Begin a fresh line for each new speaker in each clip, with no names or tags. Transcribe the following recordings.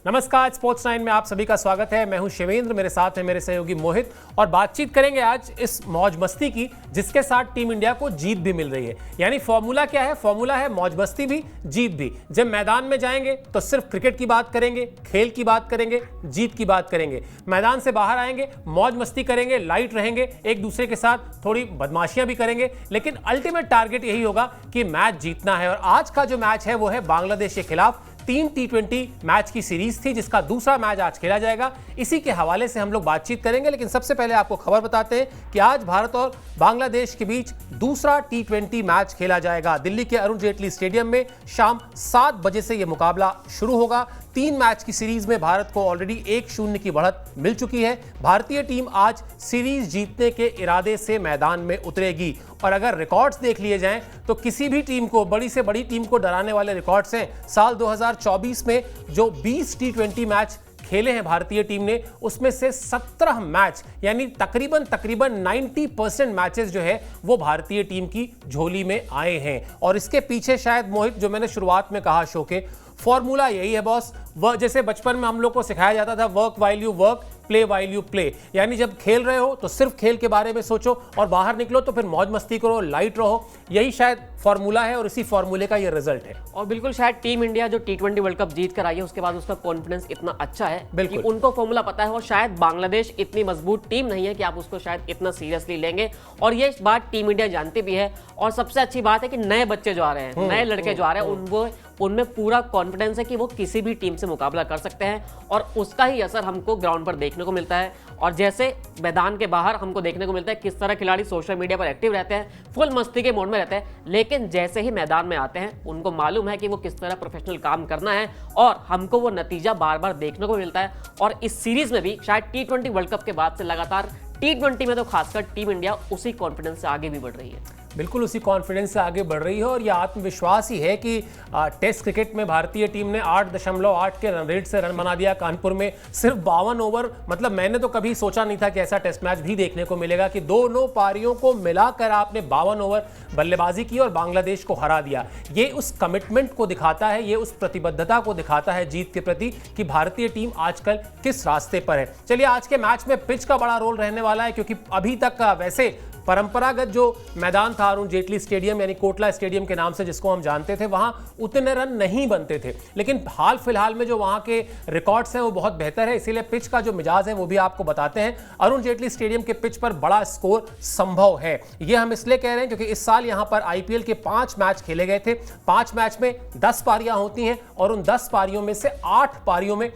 नमस्कार, स्पोर्ट्स 9 में आप सभी का स्वागत है। मैं हूं शिवेंद्र, मेरे साथ है मेरे सहयोगी मोहित और बातचीत करेंगे आज इस मौज मस्ती की जिसके साथ टीम इंडिया को जीत भी मिल रही है। यानी फॉर्मूला क्या है? फॉर्मूला है मौज मस्ती भी, जीत भी। जब मैदान में जाएंगे तो सिर्फ क्रिकेट की बात करेंगे, खेल की बात करेंगे, जीत की बात करेंगे। मैदान से बाहर आएंगे, मौज मस्ती करेंगे, लाइट रहेंगे, एक दूसरे के साथ थोड़ी बदमाशियां भी करेंगे, लेकिन अल्टीमेट टारगेट यही होगा कि मैच जीतना है। और आज का जो मैच है वो है बांग्लादेश के खिलाफ। 3 T20 मैच की सीरीज थी जिसका दूसरा मैच आज खेला जाएगा। इसी के हवाले से हम लोग बातचीत करेंगे, लेकिन सबसे पहले आपको खबर बताते हैं कि आज भारत और बांग्लादेश के बीच दूसरा T20 मैच खेला जाएगा। दिल्ली के अरुण जेटली स्टेडियम में शाम 7 बजे से यह मुकाबला शुरू होगा। 3 मैच की सीरीज में भारत को ऑलरेडी 1-0 की बढ़त मिल चुकी है। भारतीय टीम आज सीरीज जीतने के इरादे से मैदान में उतरेगी और अगर रिकॉर्ड्स देख लिए जाएं तो किसी भी टीम को, बड़ी से बड़ी टीम को डराने वाले रिकॉर्ड्स हैं। साल 2024 में जो 20 T20 मैच खेले हैं भारतीय टीम ने, उसमें से 17 मैच यानी तकरीबन 90% मैचेस जो है वो भारतीय टीम की झोली में आए हैं। और इसके पीछे शायद मोहित, जो मैंने शुरुआत में कहा शो के, फॉर्मूला यही है बॉस। वह जैसे बचपन में हम लोग को सिखाया जाता था, work while you work, play while you play. यानी जब खेल रहे हो तो सिर्फ खेल के बारे में सोचो और बाहर निकलो तो फिर मौज मस्ती करो, लाइट रहो। यही शायद फॉर्मूला है और इसी फॉर्मूले का ये रिजल्ट है।
और बिल्कुल शायद टीम इंडिया जो T20 वर्ल्ड कप जीत कर आई है उसके बाद उसका कॉन्फिडेंस इतना अच्छा है कि उनको फॉर्मूला पता है। और शायद बांग्लादेश इतनी मजबूत टीम नहीं है कि आप उसको शायद इतना सीरियसली लेंगे, और ये बात टीम इंडिया जानती भी है। और सबसे अच्छी बात है कि नए बच्चे जो आ रहे हैं, नए लड़के जो आ रहे हैं, उनमें पूरा कॉन्फिडेंस है कि वो किसी भी टीम से मुकाबला कर सकते हैं और उसका ही असर हमको ग्राउंड पर देखने को मिलता है। और जैसे मैदान के बाहर हमको देखने को मिलता है किस तरह खिलाड़ी सोशल मीडिया पर एक्टिव रहते हैं, फुल मस्ती के मोड में रहते हैं, लेकिन जैसे ही मैदान में आते हैं उनको मालूम है कि वो किस तरह प्रोफेशनल काम करना है और हमको वो नतीजा बार बार देखने को मिलता है। और इस सीरीज में भी शायद T20 वर्ल्ड कप के बाद से लगातार T20 में तो खासकर टीम इंडिया उसी कॉन्फिडेंस से आगे भी बढ़ रही है।
बिल्कुल उसी कॉन्फिडेंस से आगे बढ़ रही है और यह आत्मविश्वास ही है कि टेस्ट क्रिकेट में भारतीय टीम ने 8.8 के रन रेट से रन बना दिया कानपुर में। सिर्फ 52 ओवर, मतलब मैंने तो कभी सोचा नहीं था कि ऐसा टेस्ट मैच भी देखने को मिलेगा कि दोनों पारियों को मिलाकर आपने 52 ओवर बल्लेबाजी की और बांग्लादेश को हरा दिया। ये उस कमिटमेंट को दिखाता है, ये उस प्रतिबद्धता को दिखाता है जीत के प्रति कि भारतीय टीम आजकल किस रास्ते पर है। चलिए, आज के मैच में पिच का बड़ा रोल रहने वाला है क्योंकि अभी तक वैसे परंपरागत जो मैदान था अरुण जेटली स्टेडियम यानी कोटला स्टेडियम के नाम से जिसको हम जानते थे, वहां उतने रन नहीं बनते थे, लेकिन हाल फिलहाल में जो वहां के रिकॉर्ड्स हैं वो बहुत बेहतर है। इसीलिए पिच का जो मिजाज है वो भी आपको बताते हैं। अरुण जेटली स्टेडियम के पिच पर बड़ा स्कोर संभव है। ये हम इसलिए कह रहे हैं क्योंकि इस साल यहां पर आईपीएल के 5 मैच खेले गए थे। 5 मैच में 10 पारियां होती हैं और उन 10 पारियों में से 8 पारियों में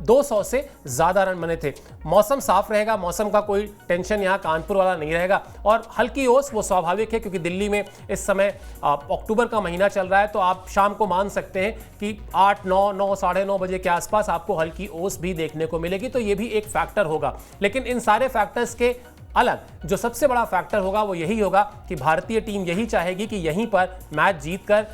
200 से ज्यादा रन बने थे। मौसम साफ रहेगा, मौसम का कोई टेंशन यहाँ कानपुर वाला नहीं रहेगा और हल्की ओस वो स्वाभाविक है क्योंकि दिल्ली में इस समय अक्टूबर का महीना चल रहा है, तो आप शाम को मान सकते हैं कि 8, 9, साढ़े 9 बजे के आसपास आपको हल्की ओस भी देखने को मिलेगी, तो ये भी एक फैक्टर होगा। लेकिन इन सारे फैक्टर्स के अलग जो सबसे बड़ा फैक्टर होगा वो यही होगा कि भारतीय टीम यही चाहेगी कि यहीं पर मैच जीतकर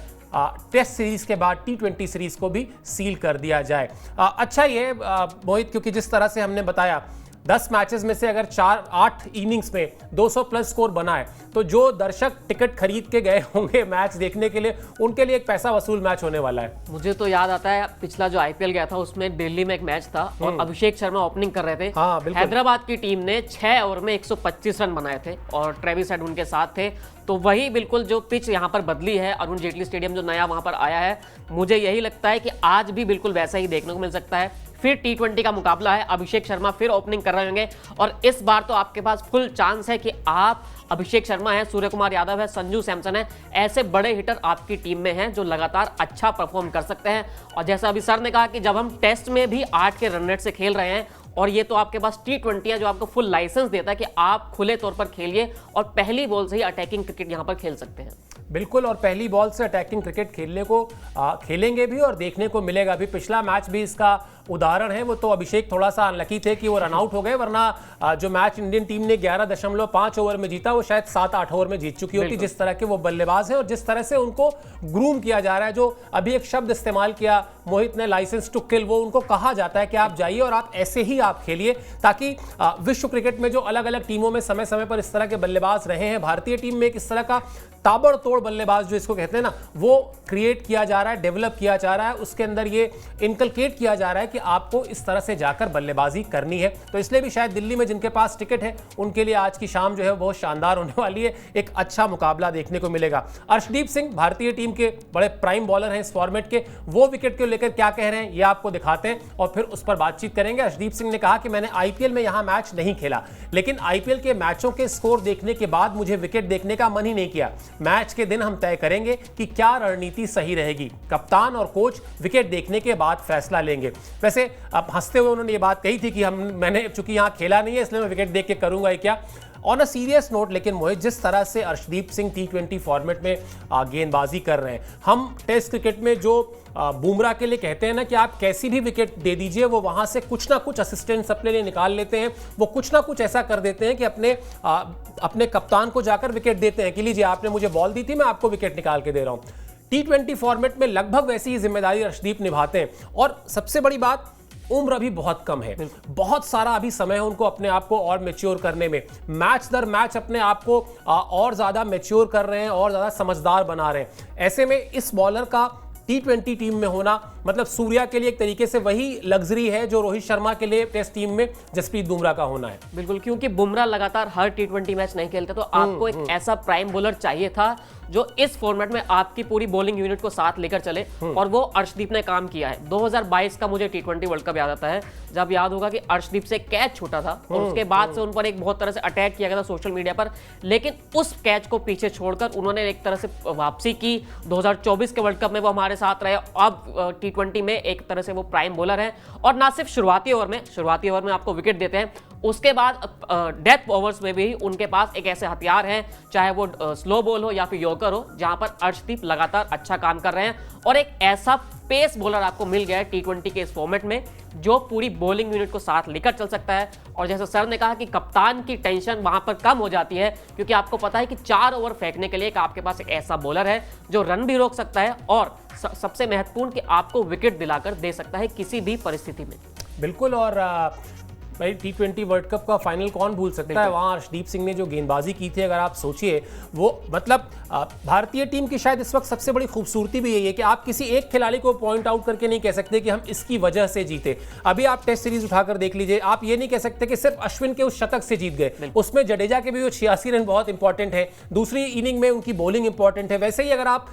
टेस्ट सीरीज के बाद T20 सीरीज को भी सील कर दिया जाए। अच्छा ये मोहित, क्योंकि जिस तरह से हमने बताया 10 मैचेस में से अगर 8 इनिंग्स में 200 प्लस स्कोर बना है तो जो दर्शक टिकट खरीद के गए होंगे मैच देखने के लिए, उनके लिए एक पैसा वसूल मैच होने वाला है।
मुझे तो याद आता है पिछला जो आईपीएल गया था उसमें दिल्ली में एक मैच था और अभिषेक शर्मा ओपनिंग कर रहे थे।
हाँ,
हैदराबाद की टीम ने 6 ओवर में 125 रन बनाए थे और ट्रेविस हेड उनके साथ थे। तो वही बिल्कुल जो पिच यहाँ पर बदली है, अरुण जेटली स्टेडियम जो नया वहां पर आया है, मुझे यही लगता है कि आज भी बिल्कुल वैसा ही देखने को मिल सकता है। फिर T20 का मुकाबला है, अभिषेक शर्मा फिर ओपनिंग कर रहे होंगे और इस बार तो आपके पास फुल चांस है कि आप, अभिषेक शर्मा है, सूर्य कुमार यादव है, संजू सैमसन है, ऐसे बड़े हिटर आपकी टीम में हैं जो लगातार अच्छा परफॉर्म कर सकते हैं। और जैसा अभी सर ने कहा कि जब हम टेस्ट में भी 8 के रन रेट से खेल रहे हैं और ये तो आपके पास T20 है जो आपको फुल लाइसेंस देता है कि आप खुले तौर पर खेलिए और पहली बॉल से ही अटैकिंग क्रिकेट यहां पर खेल सकते हैं।
बिल्कुल, और पहली बॉल से अटैकिंग क्रिकेट खेलने को खेलेंगे भी और देखने को मिलेगा भी। पिछला मैच भी इसका उदाहरण है। वो तो अभिषेक थोड़ा सा अनलकी थे कि वो रन आउट हो गए, वरना जो मैच इंडियन टीम ने 11.5 ओवर में जीता वो शायद 7-8 ओवर में जीत चुकी होती। जिस तरह के वो बल्लेबाज है और जिस तरह से उनको ग्रूम किया जा रहा है, जो अभी एक शब्द इस्तेमाल किया मोहित ने, लाइसेंस टू किल, वो उनको कहा जाता है कि आप जाइए और आप ऐसे ही आप खेलिए, ताकि विश्व क्रिकेट में जो अलग अलग टीमों में समय समय पर इस तरह के बल्लेबाज रहे हैं, भारतीय टीम में एक इस तरह का ताबड़तोड़ बल्लेबाज जो इसको कहते हैं ना, वो क्रिएट किया जा रहा है, डेवलप किया जा रहा है। उसके अंदर ये इनकलकेट किया जा रहा है कि आपको इस तरह से जाकर बल्लेबाजी करनी है। तो इसलिए भी शायद दिल्ली में जिनके पास टिकट है उनके लिए आज की शाम जो है बहुत शानदार होने वाली है, एक अच्छा मुकाबला देखने को मिलेगा। अर्शदीप सिंह भारतीय टीम के बड़े प्राइम बॉलर हैं इस फॉर्मेट के, वो विकेट को लेकर क्या कह रहे हैं ये आपको दिखाते हैं और फिर उस पर बातचीत करेंगे। अर्शदीप सिंह ने कहा कि मैंने आईपीएल में यहां मैच नहीं खेला, लेकिन आईपीएल के मैचों के स्कोर देखने के बाद मुझे विकेट देखने का मन ही नहीं किया। मैच के दिन हम तय करेंगे कि क्या रणनीति सही रहेगी, कप्तान और कोच विकेट देखने के बाद फैसला लेंगे। वैसे अब हंसते हुए उन्होंने ये बात कही थी कि मैंने चूंकि यहां खेला नहीं है इसलिए मैं विकेट देख के करूंगा ये क्या। ऑन अ सीरियस नोट, लेकिन मोहित, जिस तरह से अर्शदीप सिंह टी20 फॉर्मेट में गेंदबाजी कर रहे हैं, हम टेस्ट क्रिकेट में जो बुमराह के लिए कहते हैं ना कि आप कैसी भी विकेट दे दीजिए वो वहां से कुछ ना कुछ असिस्टेंट्स अपने लिए निकाल लेते हैं, वो कुछ ना कुछ ऐसा कर देते हैं कि अपने कप्तान को जाकर विकेट देते हैं कि लीजिए आपने मुझे बॉल दी थी, मैं आपको विकेट निकाल के दे रहा हूं। टी20 फॉर्मेट में लगभग वैसी ही जिम्मेदारी अर्शदीप निभाते हैं और सबसे बड़ी बात, उम्र अभी बहुत कम है, बहुत सारा अभी समय है उनको अपने आप को और मैच्योर करने में। मैच दर मैच अपने आप को और ज्यादा मैच्योर कर रहे हैं और ज्यादा समझदार बना रहे हैं। ऐसे में इस बॉलर का टी20 टीम में होना मतलब सूर्या के लिए एक तरीके से वही लग्जरी है जो रोहित शर्मा के लिए टेस्ट टीम में जसप्रीत बुमराह का होना है।
बिल्कुल, क्योंकि बुमराह लगातार हर टी20 मैच नहीं खेलते, तो आपको एक ऐसा प्राइम बॉलर चाहिए था जो इस फॉर्मेट में आपकी पूरी बॉलिंग यूनिट को साथ लेकर चले, और वो अर्शदीप ने काम किया है। 2022 का मुझे टी20 वर्ल्ड कप याद आता है, जब याद होगा कि अर्शदीप से कैच छूटा था और उसके बाद से उन पर एक बहुत तरह से अटैक किया गया था सोशल मीडिया पर, लेकिन उस कैच को पीछे छोड़कर उन्होंने एक तरह से वापसी की। 2024 के वर्ल्ड कप में वो हमारे साथ रहे, अब टी20 में एक तरह से वो प्राइम बॉलर है, और ना सिर्फ शुरुआती ओवर में आपको विकेट देते हैं, उसके बाद डेथ ओवर्स में भी उनके पास एक ऐसे हथियार हैं, चाहे वो स्लो बॉल हो या फिर यॉर्कर हो, जहां पर अर्शदीप लगातार अच्छा काम कर रहे हैं। और एक ऐसा पेस बॉलर आपको मिल गया है टी20 के इस फॉर्मेट में जो पूरी बॉलिंग यूनिट को साथ लेकर चल सकता है। और जैसे सर ने कहा कि कप्तान की टेंशन वहां पर कम हो जाती है, क्योंकि आपको पता है कि 4 ओवर फेंकने के लिए आपके पास एक ऐसा बॉलर है जो रन भी रोक सकता है और सबसे महत्वपूर्ण कि आपको विकेट दिलाकर दे सकता है किसी भी परिस्थिति में।
बिल्कुल, और भाई टी20 वर्ल्ड कप का फाइनल कौन भूल सकता है, वहां अर्शदीप सिंह ने जो गेंदबाजी की थी, अगर आप सोचिए वो मतलब भारतीय टीम की शायद इस वक्त सबसे बड़ी खूबसूरती भी यही है कि आप किसी एक खिलाड़ी को पॉइंट आउट करके नहीं कह सकते कि हम इसकी वजह से जीते। अभी आप टेस्ट सीरीज उठाकर देख लीजिए, आप ये नहीं कह सकते कि सिर्फ अश्विन के उस शतक से जीत गए, उसमें जडेजा के भी वो 86 रन बहुत इंपॉर्टेंट है, दूसरी इनिंग में उनकी बॉलिंग इंपॉर्टेंट है। वैसे ही अगर आप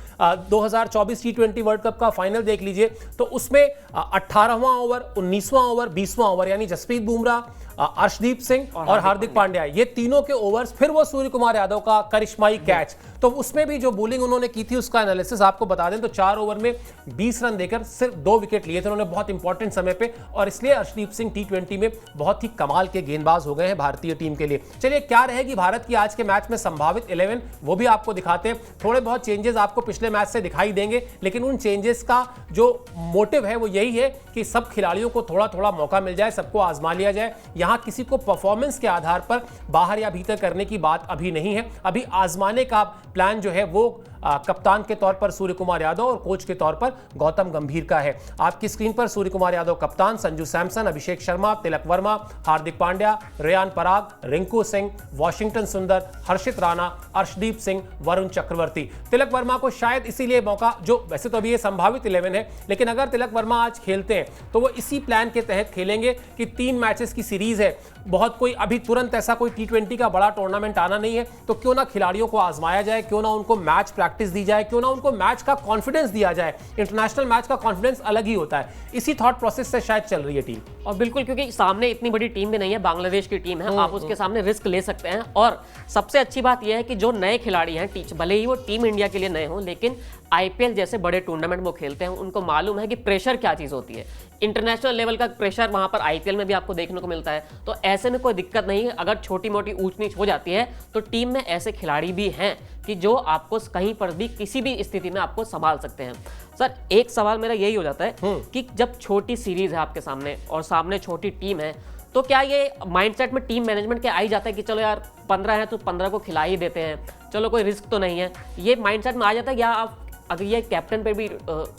2024 टी20 वर्ल्ड कप का फाइनल देख लीजिए तो उसमें 18वां ओवर, 19वां ओवर, 20वां ओवर, यानी जसप्रीत बुमराह, अर्शदीप सिंह और हार्दिक पांड्या, ये तीनों के ओवर्स, फिर वो सूर्य कुमार यादव का करिश्माई कैच, तो उसमें भी जो बॉलिंग उन्होंने की थी उसका एनालिसिस आपको बता दें तो 4 ओवर में 20 रन देकर सिर्फ 2 विकेट लिए थे उन्होंने बहुत इंपॉर्टेंट समय पे, और इसलिए अर्शदीप सिंह टी20 में बहुत ही कमाल के गेंदबाज हो गए हैं भारतीय टीम के लिए। चलिए, क्या रहेगी भारत की आज के मैच में संभावित 11 वो भी आपको दिखाते हैं। थोड़े बहुत चेंजेस आपको पिछले मैच से दिखाई देंगे, लेकिन उन चेंजेस का जो मोटिव है वो यही है कि सब खिलाड़ियों को थोड़ा थोड़ा मौका मिल जाए, सबको आजमा लिया जाए। यहां किसी को परफॉर्मेंस के आधार पर बाहर या भीतर करने की बात अभी नहीं है, अभी आजमाने का प्लान जो है वो कप्तान के तौर पर सूर्य कुमार यादव और कोच के तौर पर गौतम गंभीर का है। आपकी स्क्रीन पर सूर्य कुमार यादव कप्तान, संजू सैमसन, अभिषेक शर्मा, तिलक वर्मा, हार्दिक पांड्या, रेयान पराग, रिंकू सिंह, वॉशिंगटन सुंदर, हर्षित राणा, अर्शदीप सिंह, वरुण चक्रवर्ती। तिलक वर्मा को शायद इसीलिए मौका, जो वैसे तो अभी ये संभावित 11 है, लेकिन अगर तिलक वर्मा आज खेलते हैं तो वो इसी प्लान के तहत खेलेंगे कि 3 मैचेस की सीरीज है, बहुत कोई अभी तुरंत ऐसा कोई टी20 का बड़ा टूर्नामेंट आना नहीं है, तो क्यों ना खिलाड़ियों को आजमाया जाए, क्यों ना उनको मैच प्रैक्टिस दी जाए, क्यों ना उनको मैच का कॉन्फिडेंस दिया जाए। इंटरनेशनल मैच का कॉन्फिडेंस अलग ही होता है, इसी थॉट प्रोसेस से शायद चल रही है टीम।
और बिल्कुल, क्योंकि सामने इतनी बड़ी टीम भी नहीं है, बांग्लादेश की टीम है, आप उसके सामने रिस्क ले सकते हैं। और सबसे अच्छी बात यह है कि जो नए खिलाड़ी हैं, भले ही वो टीम इंडिया के लिए नए हों, लेकिन आईपीएल जैसे बड़े टूर्नामेंट वो खेलते हैं, उनको मालूम है कि प्रेशर क्या चीज होती है। इंटरनेशनल लेवल का प्रेशर वहां पर आईपीएल में भी आपको देखने को मिलता है, तो ऐसे में कोई दिक्कत नहीं है। अगर छोटी मोटी ऊंच नीच हो जाती है तो टीम में ऐसे खिलाड़ी भी हैं कि जो आपको कहीं पर भी किसी भी स्थिति में आपको संभाल सकते हैं। सर, एक सवाल मेरा यही हो जाता है कि जब छोटी सीरीज है आपके सामने और सामने छोटी टीम है, तो क्या ये माइंडसेट में टीम मैनेजमेंट के आ ही जाता है कि चलो यार 15 है तो 15 को खिला ही देते हैं, चलो कोई रिस्क तो नहीं है, ये माइंडसेट में आ जाता है, या अगर ये कैप्टन पे भी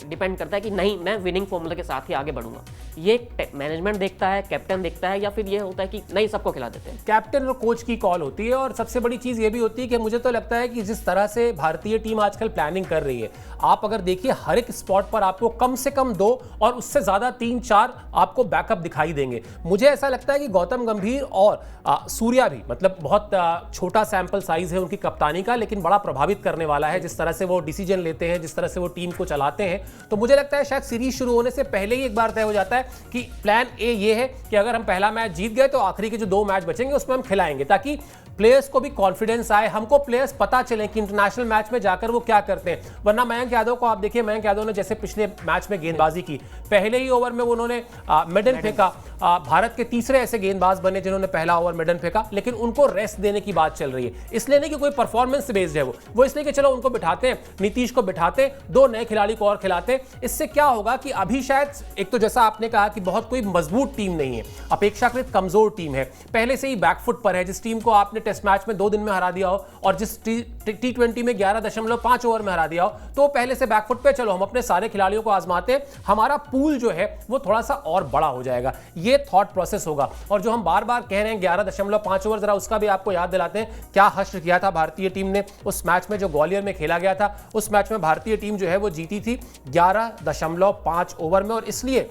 डिपेंड करता है कि नहीं मैं विनिंग फॉर्मूला के साथ ही आगे बढ़ूंगा। ये मैनेजमेंट देखता है, कैप्टन देखता है, या फिर ये होता है कि नहीं सबको खिला देते हैं?
कैप्टन और कोच की कॉल होती है। और सबसे बड़ी चीज ये भी होती है कि मुझे तो लगता है कि जिस तरह से भारतीय टीम आजकल प्लानिंग कर रही है, आप अगर देखिए हर एक स्पॉट पर आपको कम से कम 2 और उससे ज्यादा 3-4 आपको बैकअप दिखाई देंगे। मुझे ऐसा लगता है कि गौतम गंभीर और सूर्या भी, मतलब बहुत छोटा सैंपल साइज है उनकी कप्तानी का, लेकिन बड़ा प्रभावित करने वाला है जिस तरह से वो डिसीजन लेते हैं, जिस तरह से वो टीम को चलाते हैं। तो मुझे लगता है शायद सीरीज शुरू होने से पहले ही एक बार तय हो जाता है कि प्लान ए ये है कि अगर हम पहला मैच जीत गए तो आखिरी के जो 2 मैच बचेंगे उसमें हम खिलाएंगे, ताकि प्लेयर्स को भी कॉन्फिडेंस आए, हमको प्लेयर्स पता चले कि इंटरनेशनल मैच में जाकर वो क्या करते हैं। वरना मयंक यादव को आप देखिए, मयंक यादव ने जैसे पिछले मैच में गेंदबाजी की, पहले ही ओवर में उन्होंने मेडन फेंका। भारत के तीसरे ऐसे गेंदबाज बने जिन्होंने पहला ओवर मेडन फेंका, लेकिन उनको रेस्ट देने की बात चल रही है। इसलिए नहीं कि कोई परफॉर्मेंस बेस्ड है वो इसलिए कि चलो उनको बिठाते हैं, नीतीश को बिठाते, 2 नए खिलाड़ी को और खिलाते। इससे क्या होगा कि अभी शायद एक तो जैसा आपने कहा कि बहुत कोई मजबूत टीम नहीं है, अपेक्षाकृत कमजोर टीम है, पहले से ही बैकफुट पर है। जिस टीम को आपने टेस्ट मैच में 2 दिन में हरा दिया हो और जिस T20 में 11.5 ओवर में हरा दिया हो, तो पहले से बैकफुट पे, चलो हम अपने सारे खिलाड़ियों को आजमाते हैं, हमारा पूल जो है वो थोड़ा सा और बड़ा हो जाएगा। ये थॉट प्रोसेस होगा। और जो हम बार बार कह रहे हैं 11.5 ओवर, जरा उसका भी आपको याद दिलाते हैं क्या हश्र किया था भारतीय टीम ने उस मैच में जो ग्वालियर में खेला गया था। उस मैच में भारतीय टीम जो है वो जीती थी 11.5 ओवर में, और इसलिए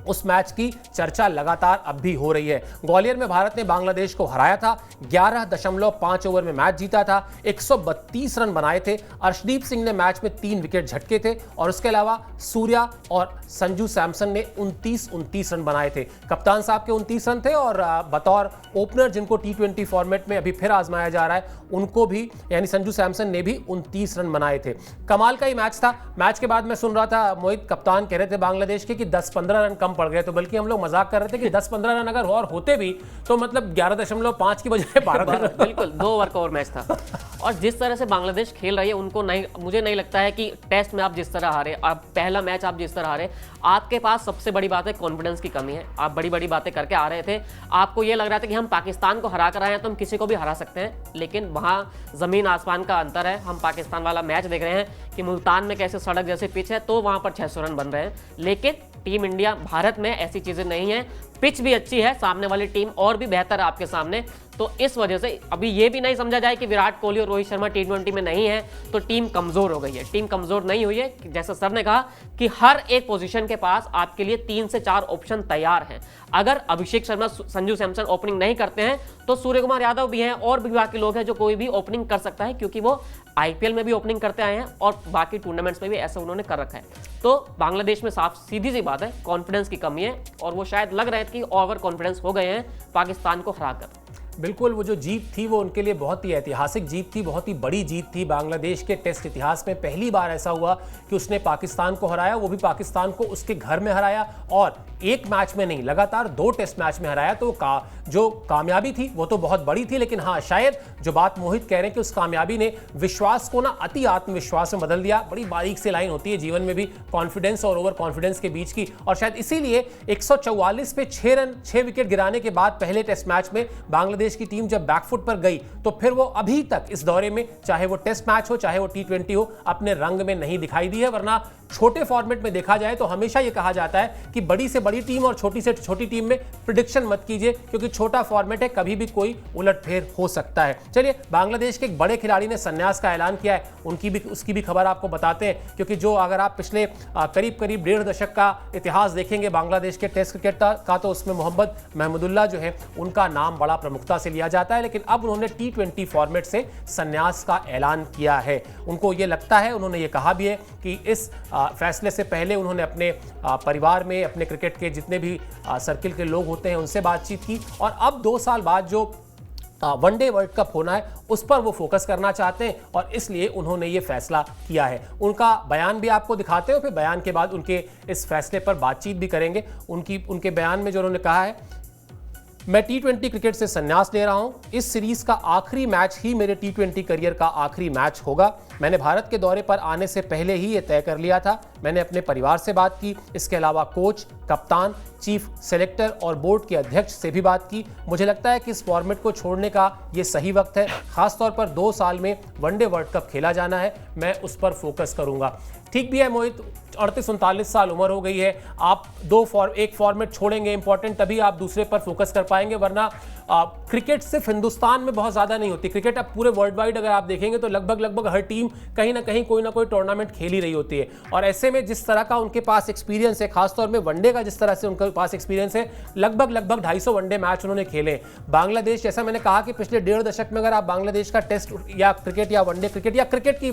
उस मैच की चर्चा लगातार अब भी हो रही है। ग्वालियर में भारत ने बांग्लादेश को हराया था, 11.5 ओवर में मैच जीता था, 132 रन बनाए थे। अर्शदीप सिंह ने मैच में 3 विकेट झटके थे, और उसके अलावा सूर्या और संजू सैमसन ने 29 रन बनाए थे। कप्तान साहब के 29 रन थे, और बतौर ओपनर जिनको T20 फॉर्मेट में अभी फिर आजमाया जा रहा है, उनको भी यानी संजू सैमसन ने भी 29 रन बनाए थे। कमाल का ही मैच था। मैच के बाद मैं सुन रहा था मोहित, कप्तान कह रहे थे बांग्लादेश के कि 10-15 रन कम पड़ गए, तो बल्कि हम लोग मजाक कर रहे थे कि 10-15 रन अगर और होते भी तो मतलब 11.5 की बजाय 12 रन।
बिल्कुल 2 ओवर का और मैच था। और जिस तरह से बांग्लादेश खेल रही है, उनको नहीं, मुझे नहीं लगता है कि टेस्ट में आप जिस तरह हारे, आप पहला मैच आप जिस तरह हारे, आपके पास सबसे बड़ी बात है कॉन्फिडेंस की कमी है। आप बड़ी बड़ी बातें करके आ रहे थे, आपको ये लग रहा था कि हम पाकिस्तान को हरा कर आए हैं तो हम किसी को भी हरा सकते हैं, लेकिन वहाँ जमीन आसमान का अंतर है। हम पाकिस्तान वाला मैच देख रहे हैं कि मुल्तान में कैसे सड़क जैसे पिच है, तो वहाँ पर 600 रन बन रहे हैं, लेकिन टीम इंडिया भारत में ऐसी चीजें नहीं है। पिच भी अच्छी है, सामने वाली टीम और भी बेहतर है आपके सामने, तो इस वजह से अभी ये भी नहीं समझा जाए कि विराट कोहली और रोहित शर्मा T20 में नहीं है तो टीम कमजोर हो गई है। टीम कमजोर नहीं हुई है। जैसा सर ने कहा कि हर एक पोजीशन के पास आपके लिए 3 से 4 ऑप्शन तैयार हैं। अगर अभिषेक शर्मा, संजू सैमसन ओपनिंग नहीं करते हैं तो सूर्य कुमार यादव भी हैं, और भी बाकी लोग हैं जो कोई भी ओपनिंग कर सकता है, क्योंकि वो IPL में भी ओपनिंग करते आए हैं और बाकी टूर्नामेंट्स में भी ऐसा उन्होंने कर रखा है। तो बांग्लादेश में साफ सीधी सी बात है, कॉन्फिडेंस की कमी है, और वो शायद लग रहा है कि ओवर कॉन्फिडेंस हो गए हैं पाकिस्तान को हराकर।
बिल्कुल, वो जो जीत थी वो उनके लिए बहुत ही ऐतिहासिक जीत थी, बहुत ही बड़ी जीत थी। बांग्लादेश के टेस्ट इतिहास में पहली बार ऐसा हुआ कि उसने पाकिस्तान को हराया, वो भी पाकिस्तान को उसके घर में हराया, और एक मैच में नहीं, लगातार 2 टेस्ट मैच में हराया। तो जो कामयाबी थी वो तो बहुत बड़ी थी, लेकिन हाँ, शायद जो बात मोहित कह रहे हैं कि उस कामयाबी ने विश्वास को ना अति आत्मविश्वास में बदल दिया। बड़ी बारीक से लाइन होती है जीवन में भी कॉन्फिडेंस और ओवर कॉन्फिडेंस के बीच की, और शायद इसीलिए 144 पे 6 विकेट गिराने के बाद पहले टेस्ट मैच में बांग्लादेश की टीम जब बैकफुट पर गई तो फिर वो अभी तक इस दौरे में, चाहे वो टेस्ट मैच हो चाहे वो T20 हो, अपने रंग में नहीं दिखाई दी है। वरना छोटे फॉर्मेट में देखा जाए तो हमेशा ये कहा जाता है कि बड़ी से बड़ी टीम और छोटी से छोटी टीम में प्रेडिक्शन मत कीजिए, क्योंकि छोटा फॉर्मेट है, कभी भी कोई उलटफेर हो सकता है। चलिए, बांग्लादेश के एक बड़े खिलाड़ी ने संन्यास का ऐलान किया है, उसकी भी खबर आपको बताते हैं, क्योंकि जो अगर आप पिछले करीब 1.5 दशक का इतिहास देखेंगे बांग्लादेश के टेस्ट क्रिकेट का, तो उसमें मोहम्मद महमुदुल्लाह जो है उनका नाम बड़ा प्रमुखता से लिया जाता है, लेकिन अब उन्होंने T20 फॉर्मेट से संन्यास का ऐलान किया है। उनको ये लगता है, उन्होंने ये कहा भी है कि इस फैसले से पहले उन्होंने अपने परिवार में, अपने क्रिकेट के जितने भी सर्किल के लोग होते हैं उनसे बातचीत की, और अब 2 साल बाद जो वनडे वर्ल्ड कप होना है उस पर वो फोकस करना चाहते हैं, और इसलिए उन्होंने ये फैसला किया है। उनका बयान भी आपको दिखाते हैं, फिर बयान के बाद उनके इस फैसले पर बातचीत भी करेंगे। उनके बयान में जो उन्होंने कहा है, मैं T20 क्रिकेट से संन्यास ले रहा हूं। इस सीरीज का आखिरी मैच ही मेरे T20 करियर का आखिरी मैच होगा। मैंने भारत के दौरे पर आने से पहले ही यह तय कर लिया था। मैंने अपने परिवार से बात की, इसके अलावा कोच, कप्तान, चीफ सेलेक्टर और बोर्ड के अध्यक्ष से भी बात की। मुझे लगता है कि इस फॉर्मेट को छोड़ने का ये सही वक्त है, खासतौर पर 2 साल में वनडे वर्ल्ड कप खेला जाना है, मैं उस पर फोकस करूंगा। ठीक भी है मोहित, 38-39 साल उम्र हो गई है, आप एक फॉर्मेट छोड़ेंगे इंपॉर्टेंट, तभी आप दूसरे पर फोकस कर पाएंगे, वरना क्रिकेट सिर्फ हिंदुस्तान में बहुत ज़्यादा नहीं होती। क्रिकेट अब पूरे वर्ल्ड वाइड अगर आप देखेंगे तो लगभग हर टीम कहीं ना कहीं कोई ना कोई टूर्नामेंट खेल ही रही होती है, और ऐसे में जिस तरह का उनके पास एक्सपीरियंस है, खासतौर में वनडे का जिस तरह से उनके पास एक्सपीरियंस है, लगभग 250 वनडे मैच उन्होंने खेले। बांग्लादेश, जैसा मैंने कहा कि पिछले 1.5 दशक में अगर आप बांग्लादेश का टेस्ट या क्रिकेट या वनडे क्रिकेट या क्रिकेट की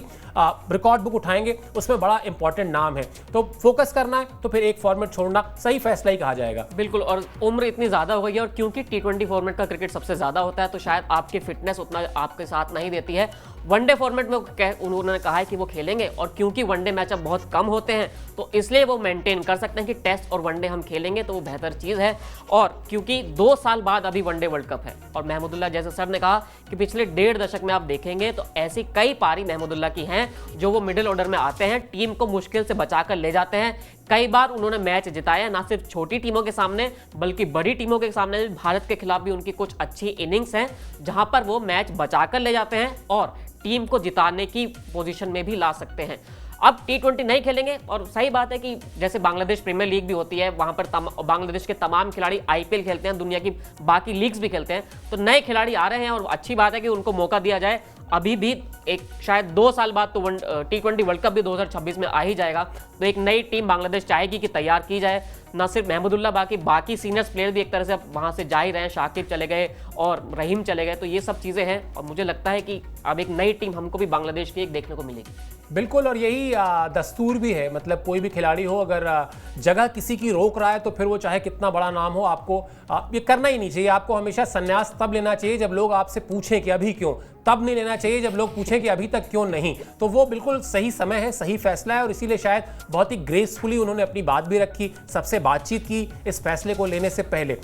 रिकॉर्ड बुक उठाएंगे, उसमें बड़ा इंपॉर्टेंट नाम है। तो फोकस करना है तो फिर एक फॉर्मेट छोड़ना सही फैसला ही कहा जाएगा।
बिल्कुल, और उम्र इतनी ज्यादा हो गई है, और क्योंकि T20 फॉर्मेट का क्रिकेट सबसे ज्यादा होता है, तो शायद आपकी फिटनेस उतना आपके साथ नहीं देती है। वनडे फॉर्मेट में उन्होंने कहा है कि वो खेलेंगे, और क्योंकि वनडे मैच अब बहुत कम होते हैं तो इसलिए वो मेंटेन कर सकते हैं कि टेस्ट और वनडे हम खेलेंगे, तो वो बेहतर चीज़ है। और क्योंकि 2 साल बाद अभी वनडे वर्ल्ड कप है, और महमूदुल्लाह जैसे सर ने कहा कि पिछले 1.5 दशक में आप देखेंगे तो ऐसी कई पारी महमूदुल्लाह की हैं जो वो मिडिल ऑर्डर में आते हैं, टीम को मुश्किल से बचाकर ले जाते हैं। कई बार उन्होंने मैच जिताया, ना सिर्फ छोटी टीमों के सामने बल्कि बड़ी टीमों के सामने। भारत के खिलाफ भी उनकी कुछ अच्छी इनिंग्स हैं जहां पर वो मैच बचाकर ले जाते हैं और टीम को जिताने की पोजीशन में भी ला सकते हैं। अब T20 नहीं खेलेंगे, और सही बात है कि जैसे बांग्लादेश प्रीमियर लीग भी होती है, वहां पर बांग्लादेश के तमाम खिलाड़ी IPL खेलते हैं, दुनिया की बाकी लीग्स भी खेलते हैं, तो नए खिलाड़ी आ रहे हैं और अच्छी बात है कि उनको मौका दिया जाए। अभी भी एक शायद 2 साल बाद तो T20 वर्ल्ड कप भी 2026 में आ ही जाएगा, तो एक नई टीम बांग्लादेश चाहेगी कि तैयार की जाए। ना सिर्फ महमूदुल्लाह, बाकी सीनियर्स प्लेयर भी एक तरह से वहां से जा ही रहे हैं, शाकिब चले गए और रहीम चले गए, तो ये सब चीज़ें हैं, और मुझे लगता है कि अब एक नई टीम हमको भी बांग्लादेश की एक देखने को मिलेगी।
बिल्कुल, और यही दस्तूर भी है, मतलब कोई भी खिलाड़ी हो, अगर जगह किसी की रोक रहा है तो फिर वो चाहे कितना बड़ा नाम हो, आपको ये करना ही नहीं चाहिए। आपको हमेशा संन्यास तब लेना चाहिए जब लोग आपसे पूछें कि अभी क्यों, तब नहीं लेना चाहिए जब लोग पूछें कि अभी तक क्यों नहीं। तो वो बिल्कुल सही समय है, सही फैसला है, और इसीलिए शायद बहुत ही ग्रेसफुली उन्होंने अपनी बात भी रखी, सबसे बातचीत की इस फैसले को लेने से पहले।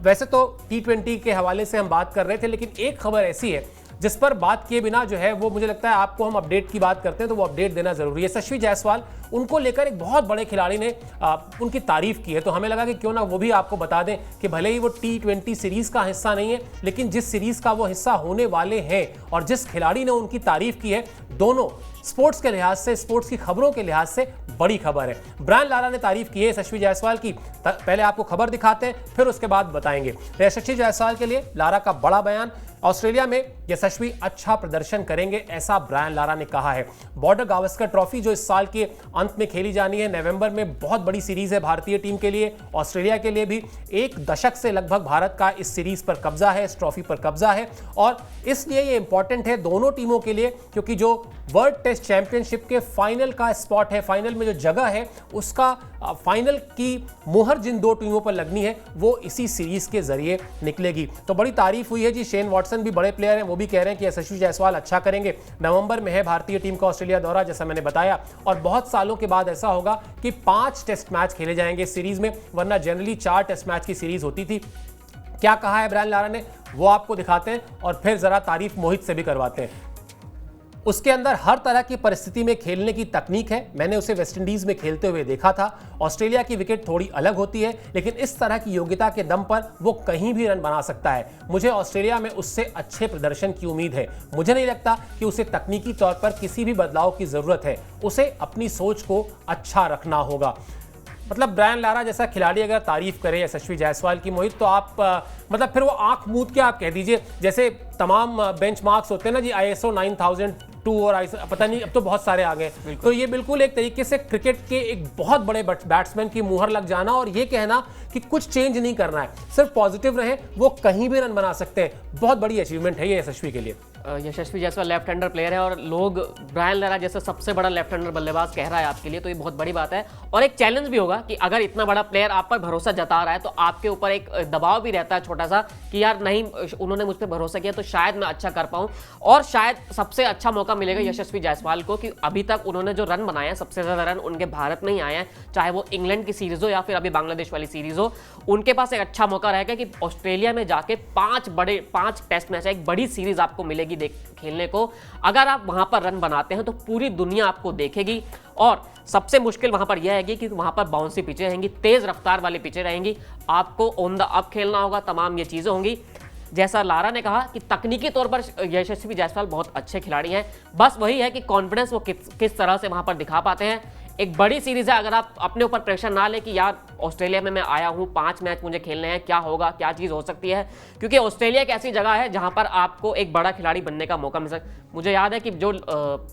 वैसे तो T20 के हवाले से हम बात कर रहे थे, लेकिन एक खबर ऐसी है जिस पर बात किए बिना जो है वो मुझे लगता है आपको हम अपडेट की बात करते हैं तो वो अपडेट देना जरूरी है। यशस्वी जायसवाल, उनको लेकर एक बहुत बड़े खिलाड़ी ने उनकी तारीफ की है, तो हमें लगा कि क्यों ना वो भी आपको बता दें कि भले ही वो T20 सीरीज का हिस्सा नहीं है, लेकिन जिस सीरीज का वो हिस्सा होने वाले हैं और जिस खिलाड़ी ने उनकी तारीफ की है, दोनों स्पोर्ट्स के लिहाज से, स्पोर्ट्स की खबरों के लिहाज से बड़ी खबर है। ब्रायन लारा ने तारीफ की है यशस्वी जायसवाल की, पहले आपको खबर दिखाते हैं फिर उसके बाद बताएंगे। यशस्वी जायसवाल के लिए लारा का बड़ा बयान, ऑस्ट्रेलिया में यशस्वी अच्छा प्रदर्शन करेंगे, ऐसा ब्रायन लारा ने कहा है। बॉर्डर गावस्कर ट्रॉफी जो इस साल के अंत में खेली जानी है नवंबर में, बहुत बड़ी सीरीज है भारतीय टीम के लिए, ऑस्ट्रेलिया के लिए भी। 1 दशक से लगभग भारत का इस सीरीज पर कब्जा है, इस ट्रॉफी पर कब्जा है, और इसलिए ये इंपॉर्टेंट है दोनों टीमों के लिए, क्योंकि जो वर्ल्ड टेस्ट चैंपियनशिप के फाइनल का स्पॉट है, फाइनल में जो जगह है, उसका फाइनल की मुहर जिन 2 टीमों पर लगनी है वो इसी सीरीज के जरिए निकलेगी। तो बड़ी तारीफ हुई है जी। शेन वॉटसन भी बड़े प्लेयर हैं, वो भी कह रहे हैं कि यशस्वी जायसवाल अच्छा करेंगे। नवंबर में है भारतीय टीम का ऑस्ट्रेलिया दौरा, जैसा मैंने बताया, और बहुत सालों के बाद ऐसा होगा कि 5 टेस्ट मैच खेले जाएंगे इस सीरीज में, वरना जनरली 4 टेस्ट मैच की सीरीज होती थी। क्या कहा है ब्रायन लारा ने वो आपको दिखाते हैं और फिर जरा तारीफ मोहित से भी करवाते हैं। उसके अंदर हर तरह की परिस्थिति में खेलने की तकनीक है, मैंने उसे वेस्टइंडीज में खेलते हुए देखा था। ऑस्ट्रेलिया की विकेट थोड़ी अलग होती है, लेकिन इस तरह की योग्यता के दम पर वो कहीं भी रन बना सकता है। मुझे ऑस्ट्रेलिया में उससे अच्छे प्रदर्शन की उम्मीद है। मुझे नहीं लगता कि उसे तकनीकी तौर पर किसी भी बदलाव की जरूरत है, उसे अपनी सोच को अच्छा रखना होगा। मतलब ब्रायन लारा जैसा खिलाड़ी अगर तारीफ करे यशस्वी जायसवाल की मोहित, तो आप मतलब फिर वो आंख मूंद के आप कह दीजिए, जैसे तमाम बेंचमार्क्स होते हैं ना जी, ISO 9002 और पता नहीं अब तो बहुत सारे आ गए, तो ये बिल्कुल एक तरीके से क्रिकेट के एक बहुत बड़े बैट्समैन की मुहर लग जाना और ये कहना कि कुछ चेंज नहीं करना है, सिर्फ पॉजिटिव रहें, वो कहीं भी रन बना सकते हैं। बहुत बड़ी अचीवमेंट है ये यशस्वी के लिए।
यशस्वी जायसवाल लेफ्ट हैंडर प्लेयर है और लोग ब्रायन लारा जैसे सबसे बड़ा लेफ्ट हैंडर बल्लेबाज कह रहा है आपके लिए, तो ये बहुत बड़ी बात है और एक चैलेंज भी होगा कि अगर इतना बड़ा प्लेयर आप पर भरोसा जता रहा है तो आपके ऊपर एक दबाव भी रहता है छोटा सा कि यार नहीं, उन्होंने मुझ पर भरोसा किया तो शायद मैं अच्छा कर पाऊं। और शायद सबसे अच्छा मौका मिलेगा यशस्वी जायसवाल को कि अभी तक उन्होंने जो रन बनाए हैं, सबसे ज्यादा रन उनके भारत में ही आए हैं, चाहे वो इंग्लैंड की सीरीज हो या फिर अभी बांग्लादेश वाली सीरीज हो। उनके पास एक अच्छा मौका रहेगा कि ऑस्ट्रेलिया में जाके 5 टेस्ट मैच, एक बड़ी सीरीज आपको मिलेगी मिलेगी खेलने को। अगर आप वहां पर रन बनाते हैं तो पूरी दुनिया आपको देखेगी। और सबसे मुश्किल वहां पर यह है कि वहां पर बाउंसी पिचें रहेंगी, तेज रफ्तार वाली पिचें रहेंगी, आपको ऑन द अप खेलना होगा, तमाम ये चीजें होंगी। जैसा लारा ने कहा कि तकनीकी तौर पर यशस्वी जायसवाल बहुत अच्छे खिलाड़ी हैं, बस वही है कि कॉन्फिडेंस वो किस तरह से वहां पर दिखा पाते हैं। एक बड़ी सीरीज है, अगर आप अपने ऊपर प्रेशर ना लें कि यार ऑस्ट्रेलिया में मैं आया हूं, 5 मैच मुझे खेलने हैं, क्या होगा, क्या चीज हो सकती है, क्योंकि ऑस्ट्रेलिया एक ऐसी जगह है जहां पर आपको एक बड़ा खिलाड़ी बनने का मौका मिल सकता। मुझे याद है कि जो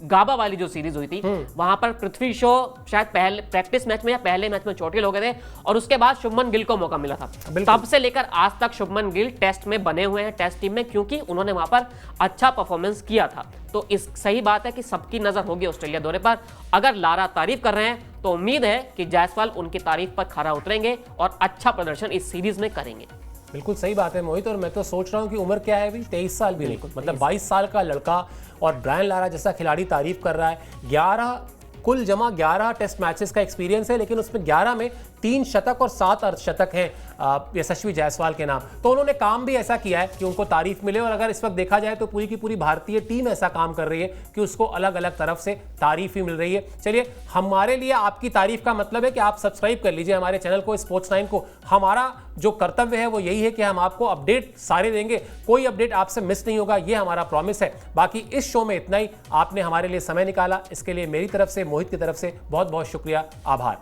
गाबा वाली जो सीरीज हुई थी वहां पर पृथ्वी शॉ शायद पहले प्रैक्टिस मैच में या पहले मैच में चोटिल हो गए थे और उसके बाद शुभमन गिल को मौका मिला था। तब से लेकर आज तक शुभमन गिल टेस्ट में बने हुए हैं, टेस्ट टीम में, क्योंकि उन्होंने वहां पर अच्छा परफॉर्मेंस किया था। तो इस सही बात है कि सबकी नजर होगी ऑस्ट्रेलिया दौरे पर। अगर लारा तारीफ कर रहे हैं तो उम्मीद है कि जायसवाल उनकी तारीफ पर खरा उतरेंगे और अच्छा प्रदर्शन इस सीरीज में करेंगे।
बिल्कुल सही बात है मोहित, और मैं तो सोच रहा हूँ कि उम्र क्या है अभी, 23 साल भी नहीं, मतलब 22 साल का लड़का और ब्रायन लारा जैसा खिलाड़ी तारीफ कर रहा है। 11 टेस्ट मैचेस का एक्सपीरियंस है, लेकिन उसमें 11 में 3 शतक और 7 अर्धशतक हैं यशस्वी जायसवाल के नाम। तो उन्होंने काम भी ऐसा किया है कि उनको तारीफ मिले, और अगर इस वक्त देखा जाए तो पूरी की पूरी भारतीय टीम ऐसा काम कर रही है कि उसको अलग अलग तरफ से तारीफ ही मिल रही है। चलिए, हमारे लिए आपकी तारीफ का मतलब है कि आप सब्सक्राइब कर लीजिए हमारे चैनल को, स्पोर्ट्स 9 को। हमारा जो कर्तव्य है वो यही है कि हम आपको अपडेट सारे देंगे, कोई अपडेट आपसे मिस नहीं होगा, ये हमारा प्रॉमिस है। बाकी इस शो में इतना ही। आपने हमारे लिए समय निकाला, इसके लिए मेरी तरफ से, मोहित की तरफ से बहुत बहुत शुक्रिया, आभार।